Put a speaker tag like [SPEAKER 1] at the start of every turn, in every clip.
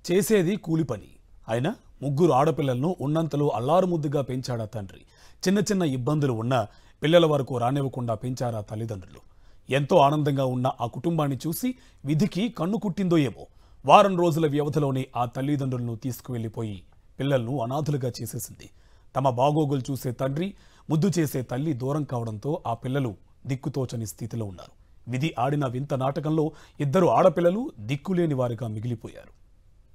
[SPEAKER 1] చేసేది కూలి పని. అయినా ముగ్గురు ఆడపిల్లలను ఉన్నంతలో అల్లారుముద్దుగా పెంచాడా తండ్రి. చిన్న చిన్న ఇబ్బందులు ఉన్నా పిల్లల వరకు రానివ్వకుండా పెంచారా తల్లిదండ్రులు. ఎంతో ఆనందంగా ఉన్న ఆ కుటుంబాన్ని చూసి విధికి కన్ను కుట్టిందో ఏమో. వారం రోజుల వ్యవధిలోనే ఆ తల్లిదండ్రులను తీసుకువెళ్లిపోయి పిల్లలను అనాథులుగా చేసేసింది. తమ బాగోగులు చూసే తండ్రి, ముద్దు చేసే తల్లి దూరం కావడంతో ఆ పిల్లలు దిక్కుతోచని స్థితిలో ఉన్నారు. విధి ఆడిన వింత నాటకంలో ఇద్దరు ఆడపిల్లలు దిక్కులేని వారిగా మిగిలిపోయారు.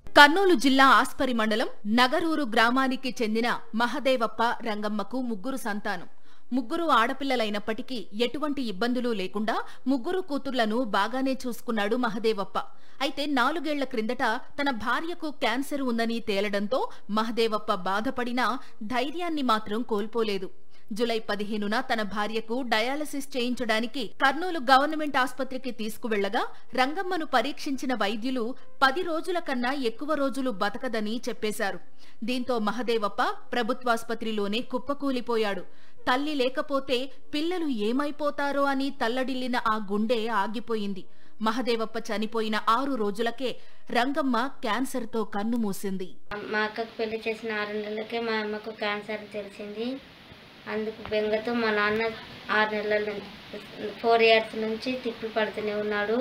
[SPEAKER 2] కర్నూలు జిల్లా ఆస్పరి మండలం నగరూరు గ్రామానికి చెందిన మహదేవప్ప రంగమ్మకు ముగ్గురు సంతానం. ముగ్గురు ఆడపిల్లలైనప్పటికీ ఎటువంటి ఇబ్బందులు లేకుండా ముగ్గురు కూతుర్లను బాగానే చూసుకున్నాడు మహదేవప్ప. అయితే 4 ఏళ్ల క్రిందట తన భార్యకు క్యాన్సర్ ఉందని తేలడంతో మహదేవప్ప బాధపడినా ధైర్యాన్ని మాత్రం కోల్పోలేదు. జూలై 15న తన భార్యకు డయాలసిస్ చేయించడానికి కర్నూలు గవర్నమెంట్ ఆసుపత్రికి తీసుకువెళ్లగా రంగమ్మను పరీక్షించిన వైద్యులు 10 రోజుల కన్నా ఎక్కువ రోజులు బతకదని చెప్పేశారు. దీంతో మహదేవప్ప ప్రభుత్వాసుపత్రిలోనే కుప్పకూలిపోయాడు. తల్లి లేకపోతే పిల్లలు ఏమైపోతారో అని తల్లడిల్లిన ఆ గుండె ఆగిపోయింది. మహదేవప్ప చనిపోయిన 6 రోజులకే రంగమ్మ క్యాన్సర్తో కన్ను మూసింది.
[SPEAKER 3] మా అక్కకు పెళ్లి చేసిన 6 నెలలకే మా అమ్మకు క్యాన్సర్ తెలిసింది. అందుకు బెంగతో మా నాన్న 6 నెలల 4 ఇయర్స్ నుంచి తిప్పి పడుతూనే ఉన్నాడు.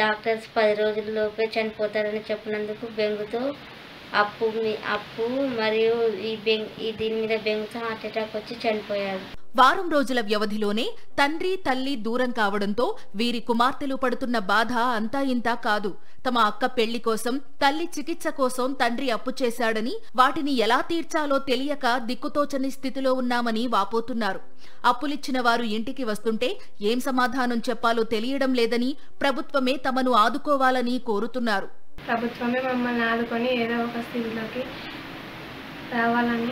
[SPEAKER 3] డాక్టర్స్ 10 రోజుల్లోపే చనిపోతారని చెప్పినందుకు బెంగతో అప్పు మరియు దీని మీద బెంగతో హార్ట్ అటాక్ వచ్చి చనిపోయాడు.
[SPEAKER 2] వారం రోజుల వ్యవధిలోనే తండ్రి తల్లి దూరం కావడంతో వీరి కుమార్తెలు పడుతున్న బాధ అంతా ఇంతా కాదు. తమ అక్క పెళ్లి కోసం, తల్లి చికిత్స కోసం తండ్రి అప్పు చేశాడని, వాటిని ఎలా తీర్చాలో తెలియక దిక్కుతోచని స్థితిలో ఉన్నామని వాపోతున్నారు. అప్పులిచ్చిన వారు ఇంటికి వస్తుంటే ఏం సమాధానం చెప్పాలో తెలియడం లేదని, ప్రభుత్వమే తమను ఆదుకోవాలని కోరుతున్నారు.
[SPEAKER 4] ప్రభుత్వమే మమ్మల్ని ఆదుకొని ఏదో ఒక స్థితిలోకి రావాలని.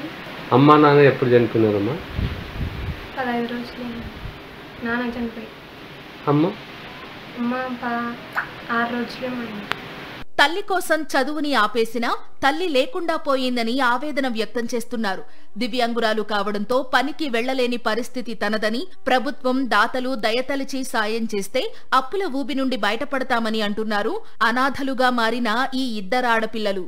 [SPEAKER 5] అమ్మా నాన్న ఎప్పుడు చనిపోయినారమ్మా?
[SPEAKER 4] 15 రోజులు నాన్న చనిపోయి,
[SPEAKER 5] అమ్మ
[SPEAKER 4] 6 రోజులే.
[SPEAKER 2] తల్లి కోసం చదువుని ఆపేసినా తల్లి లేకుండా పోయిందని ఆవేదన వ్యక్తం చేస్తున్నారు. దివ్యాంగురాలు కావడంతో పనికి వెళ్లలేని పరిస్థితి తనదని, ప్రభుత్వం దాతలు దయతలిచి సాయం చేస్తే అప్పుల ఊబి నుండి బయటపడతామని అంటున్నారు అనాథలుగా మారిన ఈ ఇద్దరు ఆడపిల్లలు.